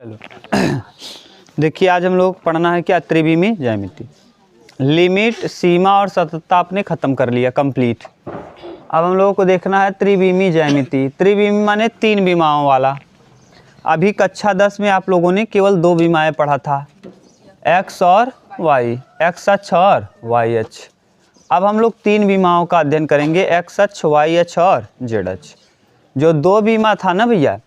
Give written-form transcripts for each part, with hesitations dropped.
चलो देखिए, आज हम लोग पढ़ना है क्या, त्रिविमीय ज्यामिति। लिमिट, सीमा और सततता आपने ख़त्म कर लिया, कंप्लीट। अब हम लोगों को देखना है त्रिविमीय ज्यामिति। त्रिविमीय माने तीन विमाओं वाला। अभी कक्षा 10 में आप लोगों ने केवल दो विमाएं पढ़ा था, एक्स और वाई, एक्स अक्ष और वाई अक्ष। अब हम लोग तीन विमाओं का अध्ययन करेंगे, एक्स अक्ष, वाई अक्ष और जेड अक्ष। जो दो विमा था ना भैया,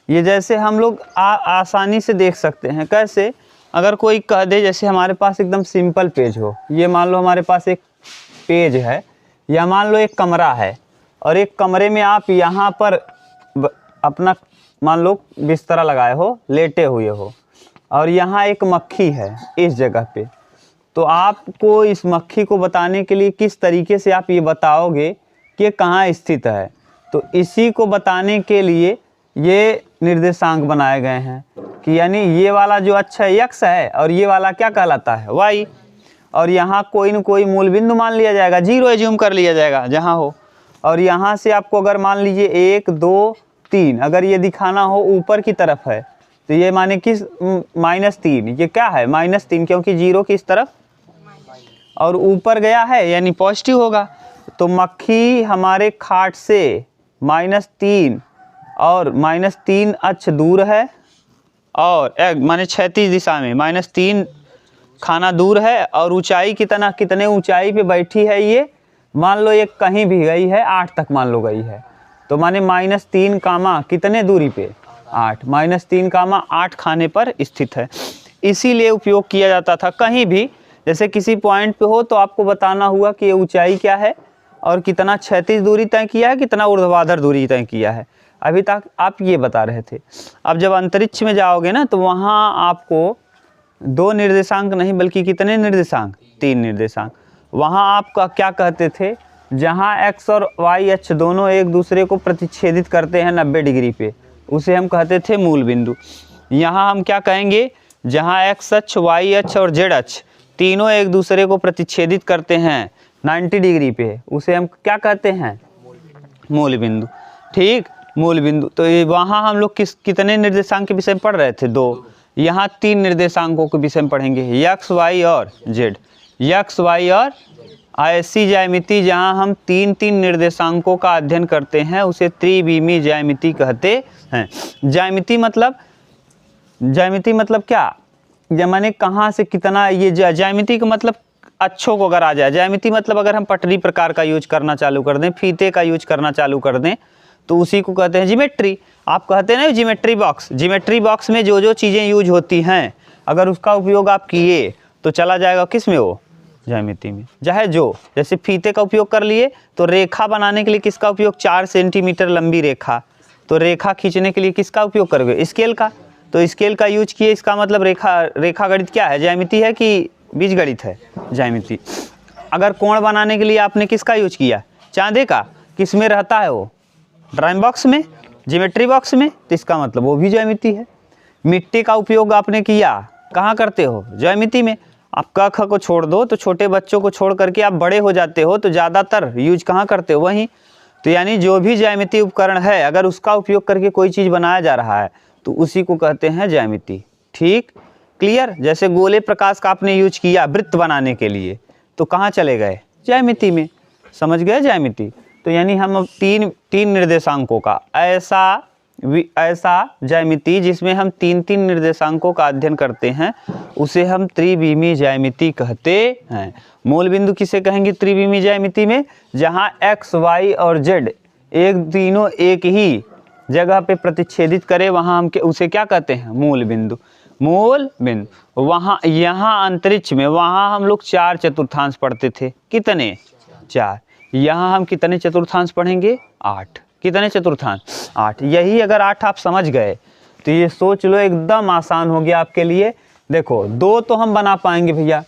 ये जैसे हम लोग आसानी से देख सकते हैं। कैसे? अगर कोई कह दे, जैसे हमारे पास एकदम सिंपल पेज हो, ये मान लो हमारे पास एक पेज है, या मान लो एक कमरा है, और एक कमरे में आप यहाँ पर अपना मान लो बिस्तरा लगाए हो, लेटे हुए हो, और यहाँ एक मक्खी है इस जगह पे। तो आपको इस मक्खी को बताने के लिए किस तरीके से आप ये बताओगे कि ये कहाँ स्थित है, तो इसी को बताने के लिए ये निर्देशांक बनाए गए हैं कि यानी ये वाला जो अक्ष है एक्स है, और ये वाला क्या कहलाता है, वाई। और यहाँ कोई न कोई मूल बिंदु मान लिया जाएगा, जीरो एज्यूम कर लिया जाएगा जहाँ हो। और यहाँ से आपको अगर मान लीजिए 1 2 3 अगर ये दिखाना हो ऊपर की तरफ है, तो ये माने किस -3, ये क्या है -3, क्योंकि जीरो किस तरफ और ऊपर गया है यानी पॉजिटिव होगा। तो मक्खी हमारे खाट से -3 और -3 अक्ष दूर है, और माने क्षैतिज दिशा में -3 खाना दूर है, और ऊंचाई कितने ऊंचाई पे बैठी है ये, मान लो ये कहीं भी गई है 8 तक मान लो गई है, तो माने -3 कामा कितने दूरी पे 8, -3 कामा 8 खाने पर स्थित है। इसीलिए उपयोग किया जाता था कहीं भी, जैसे किसी पॉइंट पे हो तो आपको बताना हुआ कि ये ऊंचाई क्या है और कितना क्षैतिज दूरी तय किया है, कितना ऊर्ध्वाधर दूरी तय किया है। अभी तक आप ये बता रहे थे। अब जब अंतरिक्ष में जाओगे ना, तो वहाँ आपको 2 निर्देशांक नहीं बल्कि कितने निर्देशांक, 3 निर्देशांक। वहाँ आपका क्या कहते थे, जहाँ एक्स और वाई अक्ष दोनों एक दूसरे को प्रतिच्छेदित करते हैं 90 डिग्री पे, उसे हम कहते थे मूल बिंदु। यहाँ हम क्या कहेंगे, जहाँ एक्स अक्ष, वाई अक्ष और जेड अक्ष तीनों एक दूसरे को प्रतिच्छेदित करते हैं 90 डिग्री पे, उसे हम क्या कहते हैं, मूल बिंदु। ठीक, मूल बिंदु। तो ये वहाँ हम लोग कितने निर्देशांक के विषय में पढ़ रहे थे, 2। यहाँ 3 निर्देशांकों के विषय में पढ़ेंगे, एक्स वाई और जेड। एक्स वाई और ऐसी ज्यामिति जहाँ हम 3 निर्देशांकों का अध्ययन करते हैं, उसे त्रिविमीय ज्यामिति कहते हैं। ज्यामिति मतलब क्या, माने कहाँ से कितना, ये ज्यामिति का मतलब अच्छों को अगर आ जाए, ज्यामिति मतलब अगर हम पटरी प्रकार का यूज करना चालू कर दें, फीते का यूज करना चालू कर दें, तो उसी को कहते हैं ज्योमेट्री। आप कहते हैं ना ज्योमेट्री बॉक्स, ज्योमेट्री बॉक्स में जो जो चीज़ें यूज होती हैं, अगर उसका उपयोग आप किए तो चला जाएगा किस में, वो ज्यामिति में। चाहे जो, जैसे फीते का उपयोग कर लिए तो रेखा बनाने के लिए किसका उपयोग, 4 सेंटीमीटर लंबी रेखा, तो रेखा खींचने के लिए किसका उपयोग करोगे, स्केल का। तो स्केल का यूज किए, इसका मतलब रेखा गणित क्या है, ज्यामिति है कि बीजगणित है, ज्यामिति। अगर कोण बनाने के लिए आपने किसका यूज किया, चांदे का, किस में रहता है वो, ड्राइंग बॉक्स में, ज्योमेट्री बॉक्स में, तो इसका मतलब वो भी ज्यामिति है। मिट्टी का उपयोग आपने किया, कहाँ करते हो, ज्यामिति में। आप क ख को छोड़ दो तो छोटे बच्चों को छोड़ करके आप बड़े हो जाते हो, तो ज़्यादातर यूज कहाँ करते हो, वहीं। तो यानी जो भी ज्यामिति उपकरण है, अगर उसका उपयोग करके कोई चीज़ बनाया जा रहा है, तो उसी को कहते हैं ज्यामिति। ठीक, क्लियर। जैसे गोले प्रकाश का आपने यूज किया वृत्त बनाने के लिए, तो कहाँ चले गए, ज्यामिति में। समझ गए ज्यामिति। तो यानी हम अब तीन निर्देशांकों का ऐसा ज्यामिति जिसमें हम 3 निर्देशांकों का अध्ययन करते हैं, उसे हम त्रिविमीय ज्यामिति कहते हैं। मूल बिंदु किसे कहेंगे त्रिविमीय ज्यामिति में, जहाँ एक्स वाई और जेड तीनों एक ही जगह पे प्रतिच्छेदित करे, वहाँ हम उसे क्या कहते हैं, मूल बिंदु। मूल बिंदु। वहाँ यहाँ अंतरिक्ष में, वहाँ हम लोग 4 चतुर्थांश पढ़ते थे, कितने, 4। यहाँ हम कितने चतुर्थांश पढ़ेंगे, 8। कितने चतुर्थांश, 8। यही अगर 8 आप समझ गए तो ये सोच लो एकदम आसान हो गया आपके लिए। देखो 2 तो हम बना पाएंगे भैया,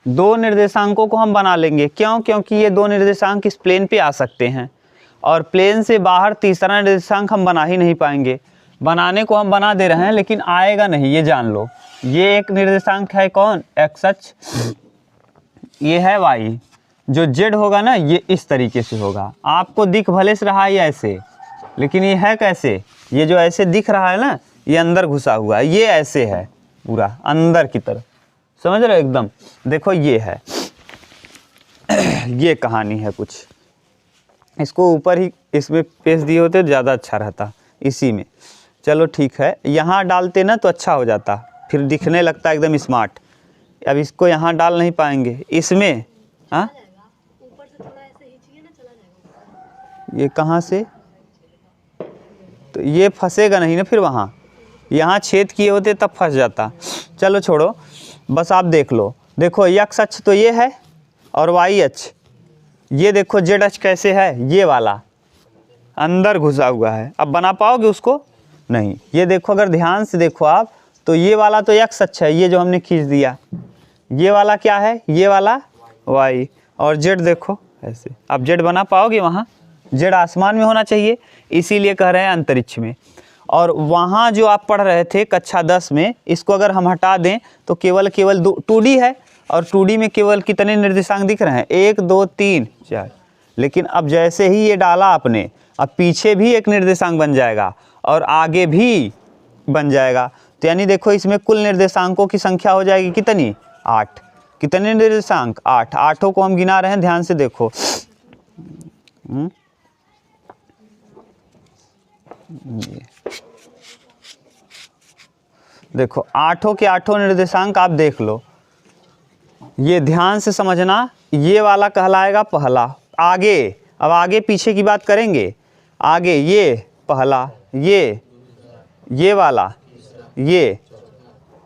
2 निर्देशांकों को हम बना लेंगे। क्यों? क्योंकि ये 2 निर्देशांक इस प्लेन पे आ सकते हैं, और प्लेन से बाहर तीसरा निर्देशांक हम बना ही नहीं पाएंगे। बनाने को हम बना दे रहे हैं, लेकिन आएगा नहीं, ये जान लो। ये एक निर्देशांक है कौन, एक्स अक्ष, ये है वाई। जो जेड होगा ना, ये इस तरीके से होगा। आपको दिख भले से रहा है ऐसे, लेकिन ये है कैसे, ये जो ऐसे दिख रहा है ना, ये अंदर घुसा हुआ है, ये ऐसे है पूरा अंदर की तरफ, समझ रहे हो एकदम। देखो ये है ये कहानी है कुछ, इसको ऊपर ही इसमें पेश दिए होते तो ज़्यादा अच्छा रहता इसी में। चलो ठीक है, यहाँ डालते ना तो अच्छा हो जाता, फिर दिखने लगता एकदम स्मार्ट। अब इसको यहाँ डाल नहीं पाएंगे इसमें। हाँ ये कहाँ से, तो ये फंसेगा नहीं ना फिर वहाँ, यहाँ छेद किए होते तब फंस जाता। चलो छोड़ो, बस आप देख लो। देखो x अक्ष तो ये है और y अक्ष ये, देखो z अक्ष कैसे है, ये वाला अंदर घुसा हुआ है। अब बना पाओगे उसको? नहीं। ये देखो अगर ध्यान से देखो आप तो ये वाला तो x अक्ष है, ये जो हमने खींच दिया, ये वाला क्या है, ये वाला y, और z देखो ऐसे। अब z बना पाओगे वहाँ? z आसमान में होना चाहिए, इसीलिए कह रहे हैं अंतरिक्ष में। और वहाँ जो आप पढ़ रहे थे कक्षा 10 में, इसको अगर हम हटा दें तो केवल 2D है, और 2D में केवल कितने निर्देशांक दिख रहे हैं, 1 2 3 4। लेकिन अब जैसे ही ये डाला आपने, अब पीछे भी एक निर्देशांक बन जाएगा और आगे भी बन जाएगा। तो यानी देखो इसमें कुल निर्देशांकों की संख्या हो जाएगी कितनी, 8। कितने निर्देशांक, 8। आठों को हम गिना रहे हैं, ध्यान से देखो। देखो आठों के आठों निर्देशांक आप देख लो, ये ध्यान से समझना। ये वाला कहलाएगा पहला। आगे, अब आगे पीछे की बात करेंगे। आगे ये पहला, ये वाला, ये,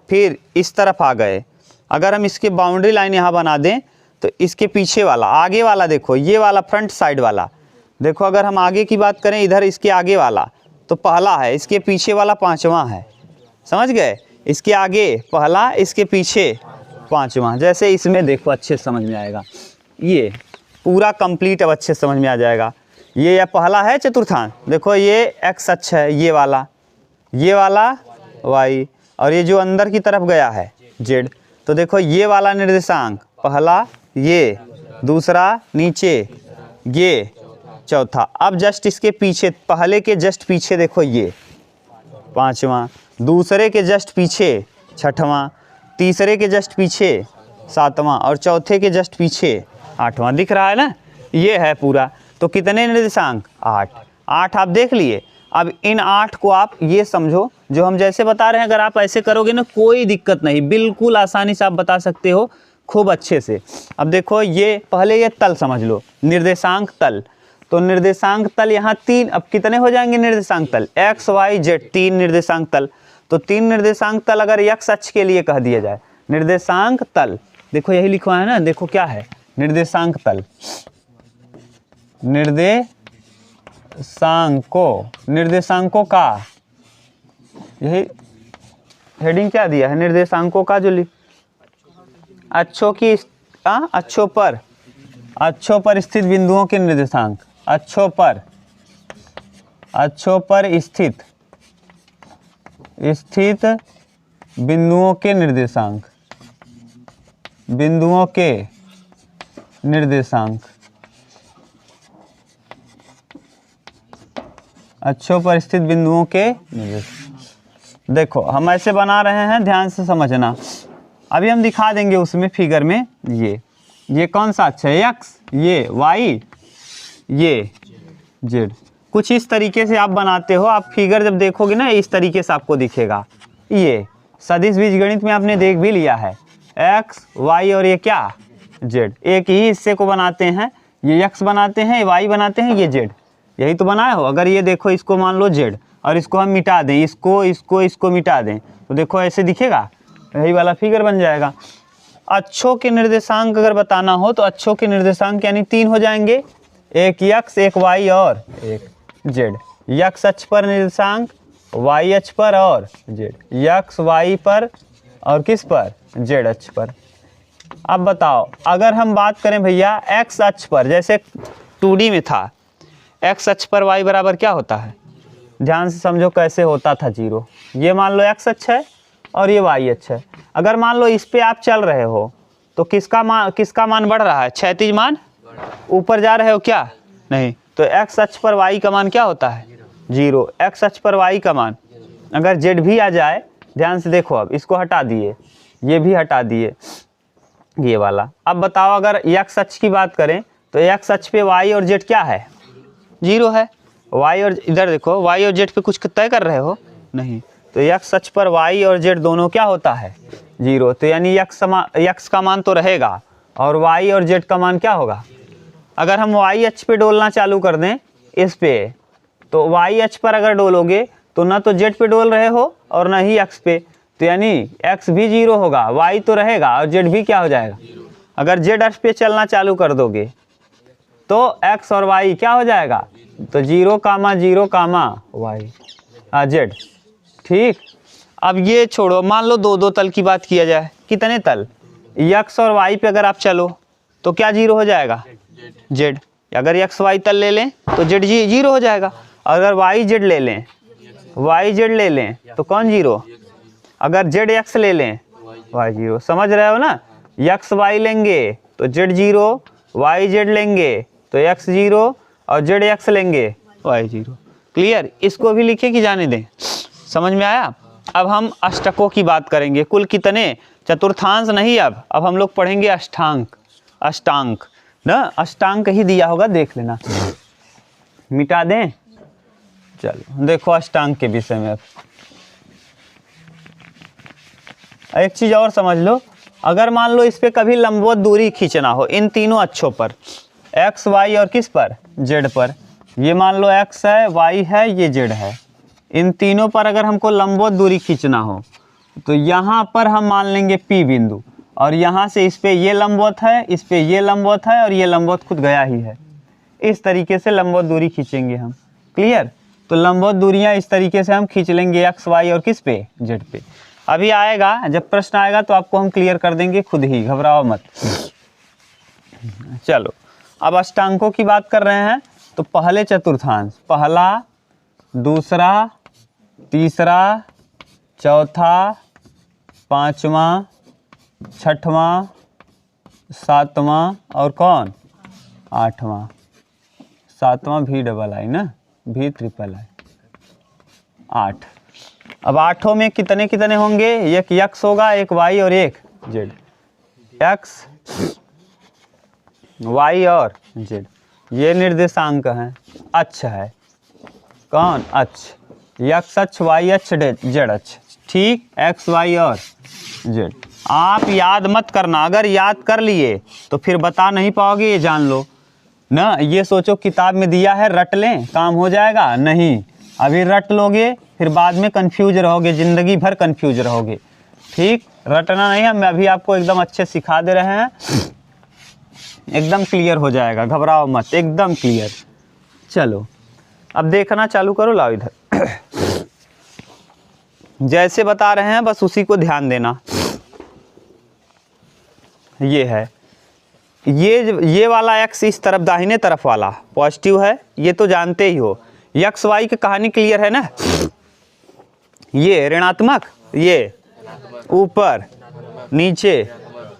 फिर इस तरफ आ गए। अगर हम इसके बाउंड्री लाइन यहाँ बना दें तो इसके पीछे वाला, आगे वाला देखो, ये वाला फ्रंट साइड वाला देखो। अगर हम आगे की बात करें, इधर इसके आगे वाला तो पहला है, इसके पीछे वाला 5वां है, समझ गए। इसके आगे पहला, इसके पीछे 5वां। जैसे इसमें देखो अच्छे से समझ में आएगा, ये पूरा कंप्लीट अब अच्छे से समझ में आ जाएगा। ये या पहला है चतुर्थांश, देखो ये x अक्ष है, ये वाला y, और ये जो अंदर की तरफ गया है z। तो देखो ये वाला निर्देशांक पहला, ये दूसरा नीचे, ये चौथा। अब जस्ट इसके पीछे, पहले के जस्ट पीछे देखो ये 5वां, दूसरे के जस्ट पीछे 6वां, तीसरे के जस्ट पीछे 7वां, और चौथे के जस्ट पीछे 8वां। दिख रहा है ना, ये है पूरा। तो कितने निर्देशांक, 8 आप देख लिए। अब इन 8 को आप ये समझो, जो हम जैसे बता रहे हैं, अगर आप ऐसे करोगे ना कोई दिक्कत नहीं, बिल्कुल आसानी से आप बता सकते हो खूब अच्छे से। अब देखो ये पहले ये तल समझ लो, निर्देशांक तल। तो निर्देशांक तल यहाँ 3, अब कितने हो जाएंगे निर्देशांक तल, x y z, 3 निर्देशांक तल। तो 3 निर्देशांक तल अगर x अक्ष के लिए कह दिया जाए, निर्देशांक तल, देखो यही लिखवा है ना, देखो क्या है, निर्देशांक तल। निर्देशांकों का, यही हेडिंग क्या दिया है, निर्देशांकों का जो अक्षों की, अक्षों पर स्थित बिंदुओं के निर्देशांक, अक्षों पर स्थित बिंदुओं के निर्देशांक, अक्षों पर स्थित बिंदुओं के निर्देशांक। देखो हम ऐसे बना रहे हैं, ध्यान से समझना। अभी हम दिखा देंगे उसमें फिगर में। ये कौन सा अक्ष है, x, ये y, ये z। कुछ इस तरीके से आप बनाते हो। आप फिगर जब देखोगे ना, इस तरीके से आपको दिखेगा। ये सदिश बीजगणित में आपने देख भी लिया है, x, y और ये क्या, z। एक ही हिस्से को बनाते हैं, ये x बनाते हैं, y बनाते हैं, ये z। यही तो बनाए हो। अगर ये देखो, इसको मान लो z और इसको हम मिटा दें, इसको मिटा दें, तो देखो ऐसे दिखेगा, यही वाला फिगर बन जाएगा। अक्षों के निर्देशांक अगर बताना हो तो अक्षों के निर्देशांक यानी 3 हो जाएंगे, एक x, एक y और एक z। x अक्ष पर निर्देशांक, y अक्ष पर और z, x y पर और किस पर, z अक्ष पर। अब बताओ, अगर हम बात करें भैया x अक्ष पर, जैसे 2D में था, x अक्ष पर y बराबर क्या होता है, ध्यान से समझो कैसे होता था, 0। ये मान लो x अक्ष है और ये y अक्ष है। अगर मान लो इस पे आप चल रहे हो तो किसका मान बढ़ रहा है, क्षैतिज मान ऊपर जा रहे हो क्या, नहीं। तो x अक्ष पर y का मान क्या होता है, 0। x अक्ष पर y का मान अगर जेड भी आ जाए, ध्यान से देखो, अब इसको हटा दिए, ये भी हटा दिए, ये वाला। अब बताओ अगर एक्स अक्ष की बात करें तो एक्स अक्ष पे वाई और जेड क्या है, 0 है। वाई और इधर देखो, वाई और जेड पे कुछ तय कर रहे हो, नहीं, तो एक्स अक्ष पर वाई और जेड दोनों क्या होता है, 0। तो यानी एक्स का मान तो रहेगा और वाई और जेड का मान क्या होगा। अगर हम वाई अक्ष पे डोलना चालू कर दें इस पे, तो वाई अक्ष पर अगर डोलोगे तो ना तो जेड पे डोल रहे हो और ना ही एक्स पे, तो यानी एक्स भी 0 होगा, वाई तो रहेगा और जेड भी क्या हो जाएगा। अगर जेड अक्ष पे चलना चालू कर दोगे तो एक्स और वाई क्या हो जाएगा, तो 0,0, वाई जेड। ठीक, अब ये छोड़ो, मान लो दो तल की बात किया जाए, कितने तल, एक्स और वाई पे अगर आप चलो तो क्या 0 हो जाएगा, जेड। अगर एक्स वाई तल ले लें तो जेड 0 हो जाएगा। अगर वाई जेड ले लें, वाई जेड ले लें तो कौन 0, अगर जेड एक्स ले लें वाई 0। समझ रहे हो ना, एक्स वाई लेंगे तो जेड 0, वाई जेड लेंगे तो एक्स 0 और जेड एक्स लेंगे वाई 0। क्लियर, इसको भी लिखे कि जाने दें, समझ में आया। अब हम अष्टकों की बात करेंगे, कुल कितने, चतुर्थांश नहीं, अब हम लोग पढ़ेंगे अष्टांक ना, अष्टांक ही दिया होगा, देख लेना, मिटा दें। चलो देखो अष्टांक के विषय में। अब एक चीज और समझ लो, अगर मान लो इस पे कभी लंबवत दूरी खींचना हो इन तीनों अक्षों पर, एक्स वाई और किस पर, जेड पर, ये मान लो एक्स है, वाई है, ये जेड है, इन तीनों पर अगर हमको लंबवत दूरी खींचना हो तो यहाँ पर हम मान लेंगे P बिंदु, और यहाँ से इस पे ये लंबवत है, इस पे ये लंबवत है और ये लंबवत खुद गया ही है। इस तरीके से लंबवत दूरी खींचेंगे हम। क्लियर, तो लंबवत दूरियाँ इस तरीके से हम खींच लेंगे एक्स वाई और किस पे, जेड पे। अभी आएगा, जब प्रश्न आएगा तो आपको हम क्लियर कर देंगे खुद ही, घबराओ मत। चलो अब अष्टांकों की बात कर रहे हैं, तो पहले चतुर्थांश, पहला, दूसरा, तीसरा, चौथा, पांचवा, छठवां, सातवां और कौन, आठवां। सातवां भी डबल आई ना, भी ट्रिपल आई, 8। अब आठों में कितने कितने होंगे, एक एक्स होगा, एक वाई और एक जेड। एक्स, वाई और जेड, ये निर्देशांक हैं, अक्ष है, कौन, अक्ष, एक्स अक्ष, वाई अक्ष, जेड अक्ष। ठीक, एक्स वाई और जेड। आप याद मत करना, अगर याद कर लिए तो फिर बता नहीं पाओगे, ये जान लो ना। ये सोचो किताब में दिया है रट लें काम हो जाएगा, नहीं, अभी रट लोगे फिर बाद में कंफ्यूज रहोगे, ज़िंदगी भर कंफ्यूज रहोगे। ठीक, रटना नहीं, हम अभी आपको एकदम अच्छे सिखा दे रहे हैं, एकदम क्लियर हो जाएगा, घबराओ मत, एकदम क्लियर। चलो अब देखना चालू करो, लाओ इधर। जैसे बता रहे हैं बस उसी को ध्यान देना। ये है, ये वाला एक्स इस तरफ दाहिने तरफ वाला पॉजिटिव है, ये तो जानते ही हो। एक्स वाई की कहानी क्लियर है ना, ये ऋणात्मक, ये ऊपर नीचे।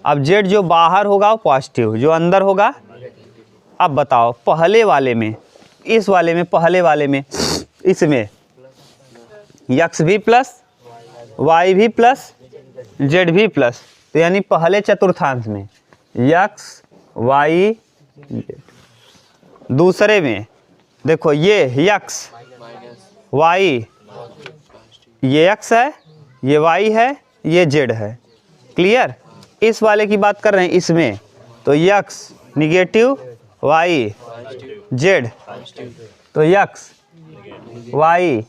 अब जेड जो बाहर होगा वो पॉजिटिव, जो अंदर होगा। अब बताओ पहले वाले में, इस वाले में, पहले वाले में, इसमें एक्स भी प्लस, वाई भी प्लस, जेड भी प्लस, तो यानी पहले चतुर्थांश में एक्स वाई जेड। दूसरे में देखो ये एक्स वाई, ये एक्स है, ये वाई है, ये जेड है। क्लियर, इस वाले की बात कर रहे हैं, इसमें तो एक्स निगेटिव, वाई जेड, तो X Y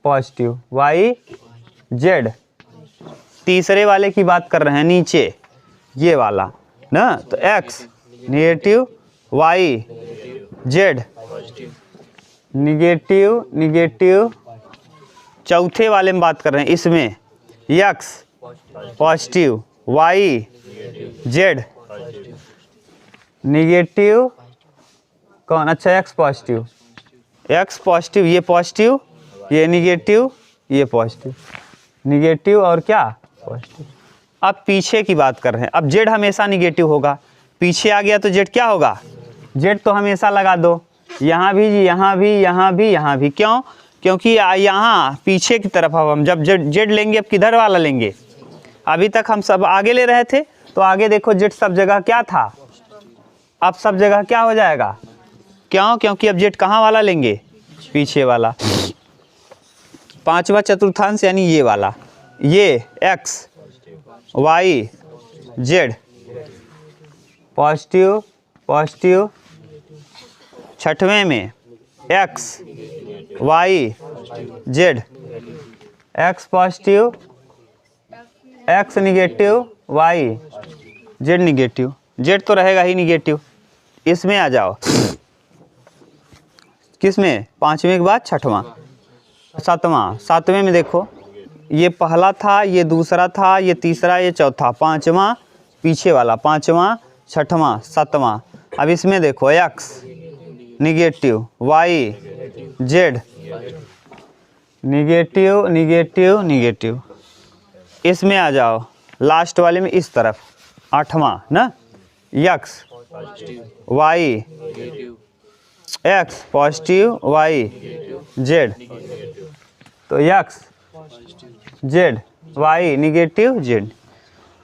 positive, Y Z. तीसरे वाले की बात कर रहे हैं, नीचे ये वाला ना, तो X negative, Y Z negative negative. चौथे वाले में बात कर रहे हैं, इसमें X positive, Y Z negative, कौन, अच्छा एक्स पॉजिटिव, एक्स पॉजिटिव, ये पॉजिटिव, ये निगेटिव, ये पॉजिटिव, निगेटिव और क्या पॉजिटिव। अब पीछे की बात कर रहे हैं, अब जेड हमेशा निगेटिव होगा, पीछे आ गया तो जेड क्या होगा, जेड तो हमेशा लगा दो, यहाँ भी, यहाँ भी, यहाँ भी, यहाँ भी। क्यों, क्योंकि यहाँ पीछे की तरफ अब हम जब जेड लेंगे, अब किधर वाला लेंगे? अभी तक हम सब आगे ले रहे थे, तो आगे देखो जेड सब जगह क्या था, अब सब जगह क्या हो जाएगा? क्यों? क्योंकि अब जेड कहाँ वाला लेंगे? पीछे वाला। पांचवा चतुर्थांश यानी ये वाला, ये X Y Z, positive positive. छठवें में X Y Z, X positive X negative Y Z negative, Z तो रहेगा ही निगेटिव। इसमें आ जाओ, किसमें? पांचवें के बाद छठवां, सातवां। सातवें में देखो, ये पहला था, ये दूसरा था, ये तीसरा, ये चौथा, पांचवां पीछे वाला, पांचवां छठवां सातवां। अब इसमें देखो X negative Y Z negative negative negative. इसमें आ जाओ लास्ट वाले में, इस तरफ आठवां ना, X Y X positive Y Z, तो X Z Y negative Z.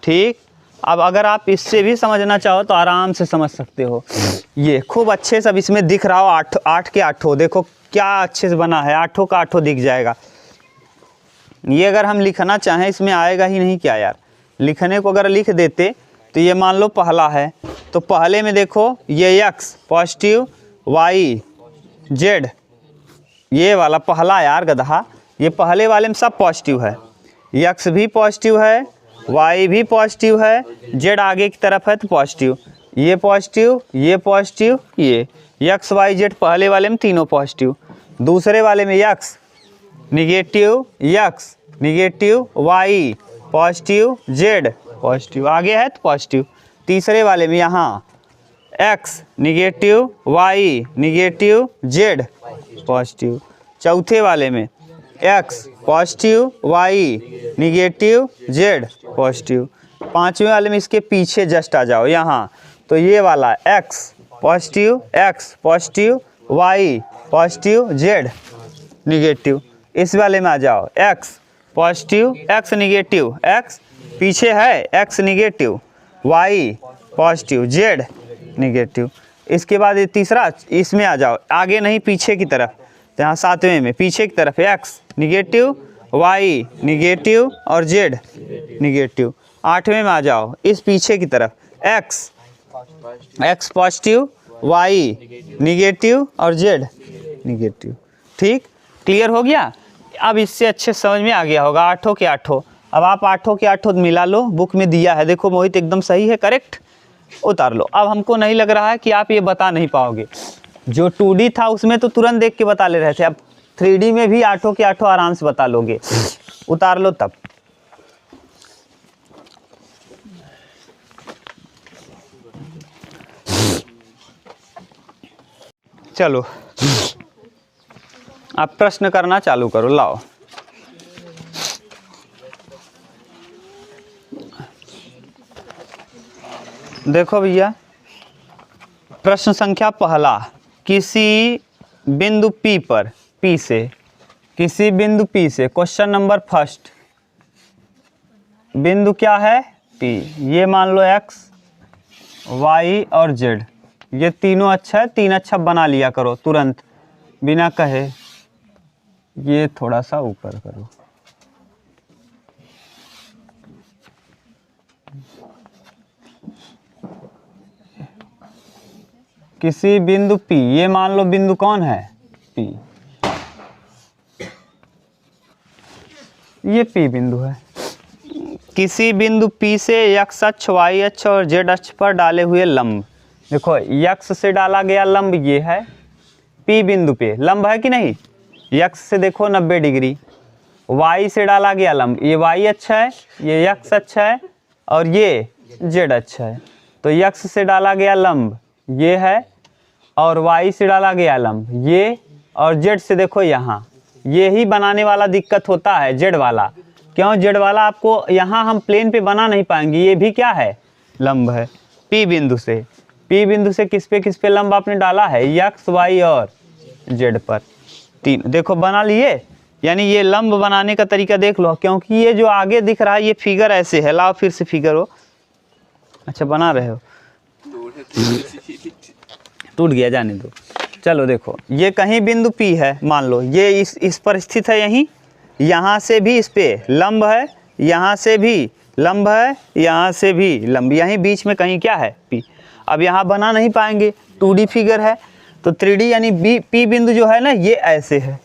ठीक। अब अगर आप इससे भी समझना चाहो तो आराम से समझ सकते हो, ये खूब अच्छे से। अब इसमें दिख रहा हो आठ के आठों, देखो क्या अच्छे से बना है, आठों का आठों दिख जाएगा। ये अगर हम लिखना चाहें, इसमें आएगा ही नहीं क्या यार? लिखने को अगर लिख देते तो ये मान लो पहला है, तो पहले में देखो ये एक्स पॉजिटिव वाई जेड, ये वाला पहला यार गधा, ये पहले वाले में सब पॉजिटिव है, एक्स भी पॉजिटिव है, वाई भी पॉजिटिव है, जेड आगे की तरफ है तो पॉजिटिव, ये पॉजिटिव, ये पॉजिटिव, ये एक्स वाई जेड पहले वाले में तीनों पॉजिटिव, दूसरे वाले में X negative X negative Y positive Z positive, आगे है तो पॉजिटिव, तीसरे वाले में यहाँ X negative Y negative Z positive, चौथे वाले में X positive Y negative Z positive, पांचवें वाले में इसके पीछे जस्ट आ जाओ यहाँ, तो ये वाला X positive Y positive Z negative. इस वाले में आ जाओ X positive X negative, X पीछे है X negative Y positive Z negative. इसके बाद ये तीसरा, इसमें आ जाओ आगे नहीं पीछे की तरफ, तो यहाँ सातवें में पीछे की तरफ एक्स निगेटिव वाई निगेटिव और जेड निगेटिव। आठवें में आ जाओ इस पीछे की तरफ एक्स पॉजिटिव वाई निगेटिव और जेड निगेटिव। ठीक, क्लियर हो गया? अब इससे अच्छे समझ में आ गया होगा, आठों के आठों। अब आप आठों के आठों मिला लो, बुक में दिया है, देखो मोहित एकदम सही है, करेक्ट, उतार लो। अब हमको नहीं लग रहा है कि आप ये बता नहीं पाओगे, जो 2D था उसमें तो तुरंत देख के बता ले रहे थे, अब 3D में भी आठों के आठों आराम से बता लोगे, उतार लो तब। चलो आप प्रश्न करना चालू करो, लाओ। देखो भैया, प्रश्न संख्या पहला, किसी बिंदु P पर, P से, किसी बिंदु P से, क्वेश्चन नंबर फर्स्ट, बिंदु क्या है? P। ये मान लो x, y और z, ये तीनों अच्छा है, तीन अच्छा बना लिया करो तुरंत बिना कहे। ये थोड़ा सा ऊपर करो, किसी बिंदु P, ये मान लो बिंदु कौन है? P, ये P बिंदु है। किसी बिंदु P से x अक्ष, y अक्ष और z अक्ष पर डाले हुए लंब, देखो x से डाला गया लंब ये है, P बिंदु पे लंब है कि नहीं? x से देखो 90 डिग्री, y से डाला गया लंब, ये y अक्ष है, ये x अक्ष है और ये z अक्ष है। तो x से डाला गया लंब ये है और y से डाला गया लंब ये, और z से देखो यहाँ, ये ही बनाने वाला दिक्कत होता है, z वाला। क्यों z वाला? आपको यहाँ हम प्लेन पे बना नहीं पाएंगे, ये भी क्या है? लंब है। P बिंदु से, P बिंदु से किस पे लंब आपने डाला है? x y और z पर। 3। देखो बना लिए, यानी ये लंब बनाने का तरीका देख लो, क्योंकि ये जो आगे दिख रहा है ये फिगर ऐसे है। लाओ फिर से फिगर हो, अच्छा बना रहे हो, टूट गया, जाने दो। चलो देखो, ये कहीं बिंदु P है, मान लो ये इस पर स्थित है, यहीं, यहाँ से भी इस पे लंब है, यहाँ से भी लंब है, यहाँ से भी लंब, यहीं बीच में कहीं क्या है P। अब यहाँ बना नहीं पाएंगे, 2D फिगर है, तो 3D यानी P बिंदु जो है ना ये ऐसे है,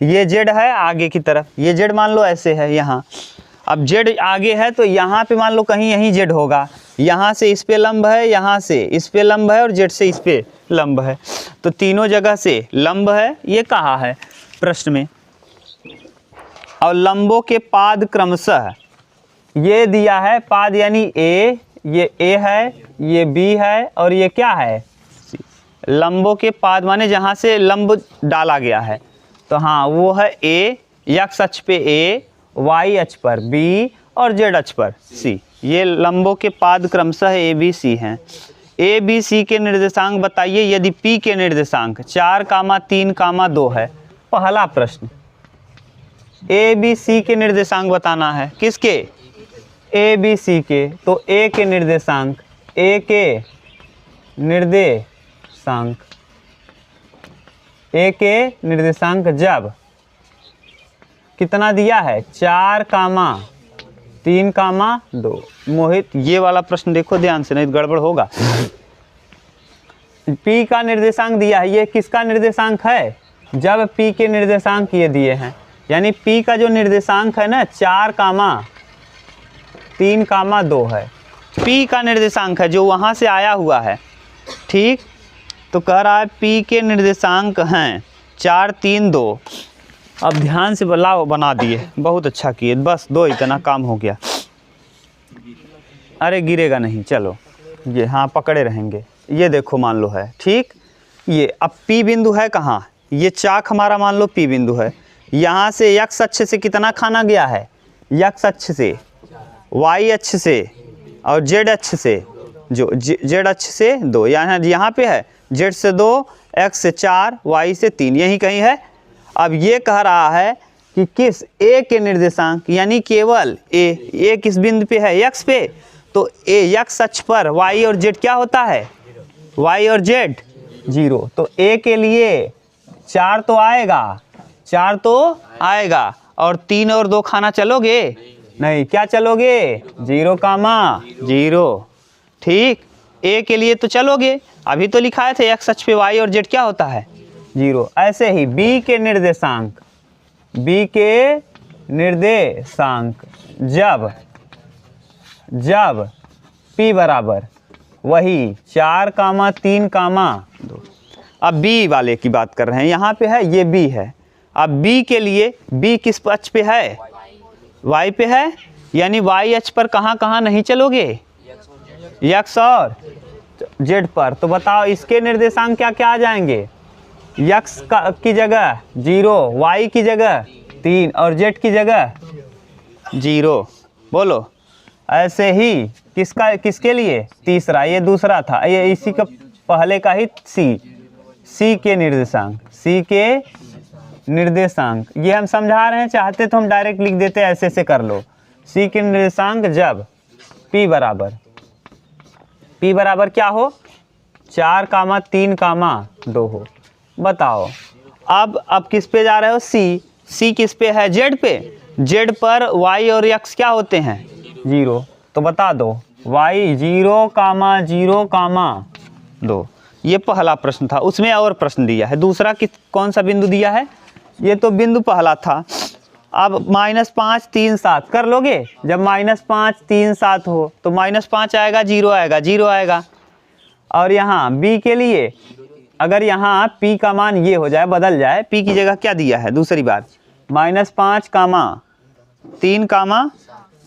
ये Z है आगे की तरफ, ये Z मान लो ऐसे है यहाँ। अब Z आगे है तो यहाँ पे मान लो कहीं यहीं Z होगा, यहाँ से इस पे लंब है, यहाँ से इस पे लंब है और Z से इस पे लंब है, तो तीनों जगह से लंब है। ये कहा है प्रश्न में। और लंबों के पाद क्रमशः, ये दिया है पाद यानी A, ये A है, ये B है और ये क्या है C। लंबों के पाद माने जहाँ से लंब डाला गया है, तो हाँ वो है A, x अक्ष पे A, y अक्ष पर B और z अक्ष पर C। ये लंबों के पाद क्रमशः A B C हैं। A B C के निर्देशांक बताइए यदि P के निर्देशांक 4,3,2 है। पहला प्रश्न, A B C के निर्देशांक बताना है। किसके? A B C के। तो A के निर्देशांक, A के निर्देशांक, A के निर्देशांक जब कितना दिया है 4,3,2। मोहित ये वाला प्रश्न देखो ध्यान से, नहीं तो गड़बड़ होगा। P का निर्देशांक दिया है, ये किसका निर्देशांक है? जब P के निर्देशांक ये दिए हैं, यानी P का जो निर्देशांक है ना 4,3,2 है, P का निर्देशांक है जो वहाँ से आया हुआ है। ठीक, तो कह रहा है P के निर्देशांक हैं 4, 3, 2। अब ध्यान से बना दिए, बहुत अच्छा किए, बस 2 इतना काम हो गया। अरे गिरेगा नहीं, चलो ये हाँ पकड़े रहेंगे। ये देखो मान लो है, ठीक, ये अब P बिंदु है कहाँ? ये चाक हमारा मान लो P बिंदु है, यहाँ से x अक्ष से कितना खाना गया है? x अक्ष से, y अक्ष से और z अक्ष से, जो z अक्ष से 2, यहाँ पे है z से 2, x से 4, y से 3, यही कहीं है। अब ये कह रहा है कि किस A के निर्देशांक, यानी केवल A किस बिंदु पे है? x पे, तो x अक्ष पर y और z क्या होता है? y और z 0। तो A के लिए 4 तो आएगा, 4 तो आएगा, और 3 और 2 खाना चलोगे? नहीं, क्या चलोगे? 0,0। ठीक, A के लिए तो चलोगे, अभी तो लिखाए थे x अक्ष पे y और z क्या होता है? 0। ऐसे ही B के निर्देशांक, B के निर्देशांक जब P बराबर वही 4,3,2। अब B वाले की बात कर रहे हैं, यहाँ पे है ये B है। अब B के लिए, B किस अक्ष पे है? Y पे है, यानी Y अक्ष पर कहाँ कहाँ नहीं चलोगे? x और z पर। तो बताओ इसके निर्देशांक क्या क्या आ जाएंगे? x की जगह 0, y की जगह 3 और z की जगह 0। बोलो। ऐसे ही किसके लिए? तीसरा, ये दूसरा था, ये इसी का पहले का ही C के निर्देशांक, C के निर्देशांक ये हम समझा रहे हैं, चाहते तो हम डायरेक्ट लिख देते, ऐसे से कर लो। C के निर्देशांक जब P बराबर क्या हो? 4,3,2 हो। बताओ अब किस पे जा रहे हो? C किस पे है? Z पे। Z पर y और x क्या होते हैं? 0। तो बता दो y 0,0,2। ये पहला प्रश्न था, उसमें और प्रश्न दिया है। दूसरा कौन सा बिंदु दिया है? ये तो बिंदु पहला था। अब -5, 3, 7 कर लोगे? जब -5, 3, 7 हो तो -5 आएगा, 0 आएगा, 0 आएगा। और यहाँ B के लिए अगर यहाँ P का मान ये हो जाए, बदल जाए, P की जगह क्या दिया है? दूसरी बार -5, 3,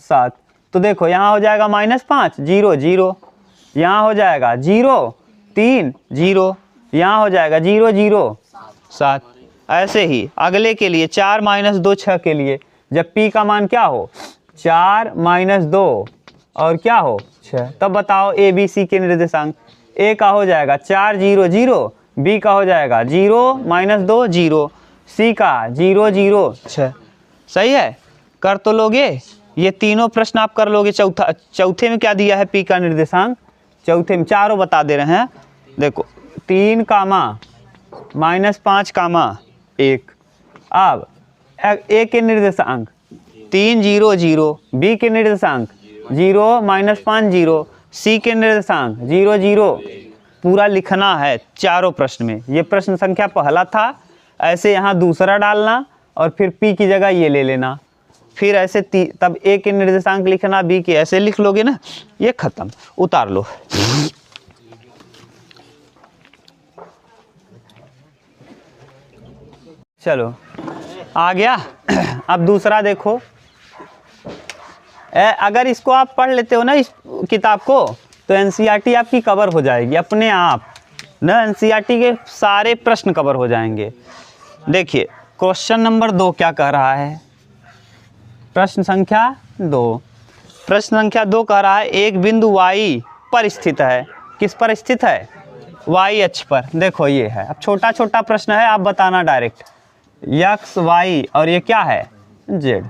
7। तो देखो यहाँ हो जाएगा -5, 0, 0, यहाँ हो जाएगा 0, 3, 0, यहाँ हो जाएगा 0, 0, 7। ऐसे ही अगले के लिए 4, -2, 6 के लिए जब P का मान क्या हो? 4, -2 और क्या हो? 6। तब बताओ A B C के निर्देशांक। A का हो जाएगा 4, 0, 0, B का हो जाएगा 0, -2, 0, सी का 0 0 6। सही है, कर तो लोगे, ये तीनों प्रश्न आप कर लोगे। चौथे में क्या दिया है पी का निर्देशांक, चौथे में चारों बता दे रहे हैं। देखो 3 कामा -5 कामा 1। अब ए के निर्देशांक 3 0 0, बी के निर्देशांक 0 -5 0, सी के निर्देशांक 0 0 पूरा लिखना है चारों प्रश्न में। ये प्रश्न संख्या पहला था, ऐसे यहाँ दूसरा डालना और फिर पी की जगह ये ले लेना, फिर ऐसे तब ए के निर्देशांक लिखना, बी के, ऐसे लिख लोगे ना, ये खत्म। उतार लो। चलो आ गया। अब दूसरा देखो, अगर इसको आप पढ़ लेते हो ना इस किताब को, तो एनसीईआरटी आपकी कवर हो जाएगी अपने आप ना, एनसीईआरटी के सारे प्रश्न कवर हो जाएंगे। देखिए क्वेश्चन नंबर 2 क्या कह रहा है, प्रश्न संख्या 2। प्रश्न संख्या 2 कह रहा है एक बिंदु y पर स्थित है। किस पर स्थित है? y अक्ष पर। देखो ये है, अब छोटा छोटा प्रश्न है, आप बताना डायरेक्ट। x y और ये क्या है? z।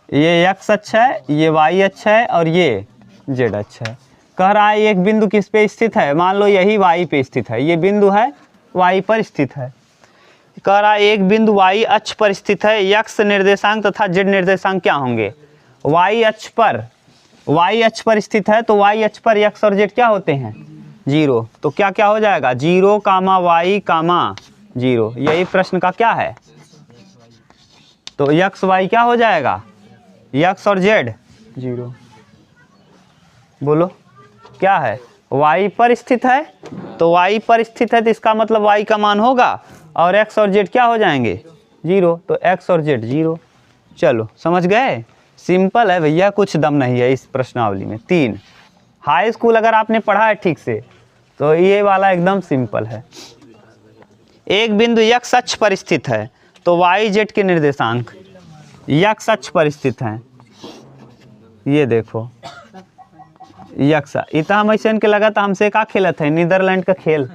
ये x अक्ष है, ये y अक्ष है और ये z अक्ष है। कह रहा है एक बिंदु किस पे स्थित है, मान लो यही y पे स्थित है, ये बिंदु है y पर स्थित है। कह रहा है एक बिंदु y अक्ष पर स्थित है, x निर्देशांक तथा z निर्देशांक क्या होंगे? y अक्ष पर स्थित है, तो y अक्ष पर x और z क्या होते हैं? 0। तो क्या क्या हो जाएगा? 0 कामा y कामा 0। यही प्रश्न का क्या है? तो x y क्या हो जाएगा? x और z 0। बोलो क्या है? y पर स्थित है, तो y पर स्थित है तो इसका मतलब y का मान होगा, और x और z क्या हो जाएंगे? 0। तो x और z 0। चलो समझ गए, सिंपल है भैया, कुछ दम नहीं है इस प्रश्नावली में। 3 हाई स्कूल अगर आपने पढ़ा है ठीक से तो ये वाला एकदम सिंपल है। एक बिंदु x अक्ष पर स्थित है, तो y z के निर्देशांक x अक्ष पर स्थित हैं। ये देखो x, इतना हम ऐसे के लगा था हमसे का खेलत है, नीदरलैंड का खेल।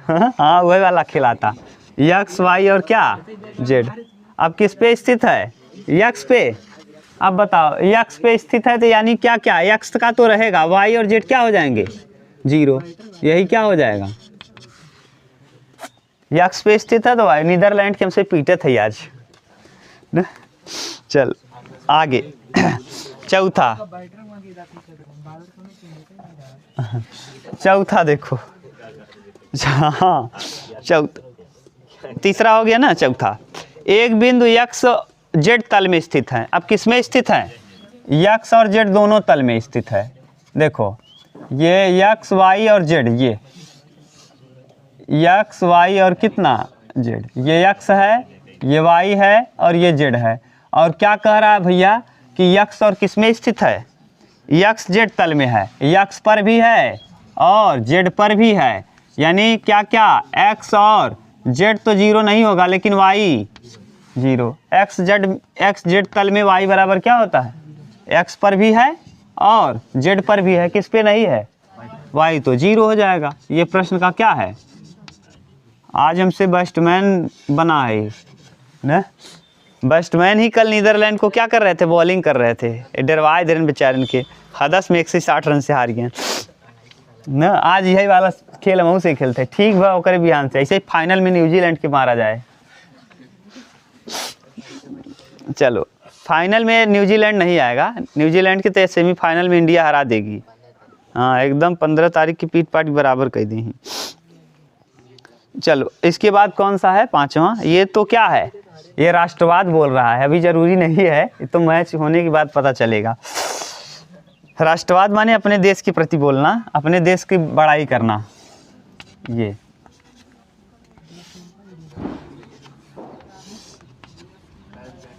हाँ वही वाला खेला था, x y और क्या z। अब किस पे स्थित है? x पे। अब बताओ x पे स्थित है तो यानी क्या क्या, x का तो रहेगा, y और z क्या हो जाएंगे? 0। यही क्या हो जाएगा? x पे स्थित है तो y। नीदरलैंड के हमसे पीटे थे आज। चल आगे। चौथा देखो, हाँ चौथा, तीसरा हो गया ना। चौथा, एक बिंदु x z तल में स्थित है। अब किस में स्थित है? x और z दोनों तल में स्थित है। देखो ये x y और z, ये x y और कितना z, ये x है, ये y है और ये z है। और क्या कह रहा है भैया कि x और किस में स्थित है? x z तल में है, x पर भी है और z पर भी है। यानी क्या क्या, x और z तो 0 नहीं होगा, लेकिन y 0। x z तल में y बराबर क्या होता है? x पर भी है और z पर भी है, किस पे नहीं है? y, तो 0 हो जाएगा। ये प्रश्न का क्या है? आज हमसे बैट्समैन बना है ना, बैट्समैन ही कल नीदरलैंड को क्या कर रहे थे? बॉलिंग कर रहे थे, डरवाए दे रहे बेचारे के, हदस में 160 रन से हार गए ना। आज यही वाला खेल हम से खेलते, ठीक बा ओकर बिहान से ऐसे फाइनल में न्यूजीलैंड के मारा जाए। चलो फाइनल में न्यूजीलैंड नहीं आएगा, न्यूजीलैंड के तो सेमीफाइनल में इंडिया हरा देगी। हाँ एकदम 15 तारीख की पीट पाट बराबर कह दी। चलो इसके बाद कौन सा है? 5वां। ये तो क्या है? ये राष्ट्रवाद बोल रहा है, अभी जरूरी नहीं है, ये तो मैच होने के बाद पता चलेगा। राष्ट्रवाद माने अपने देश के प्रति बोलना, अपने देश की बड़ाई करना। ये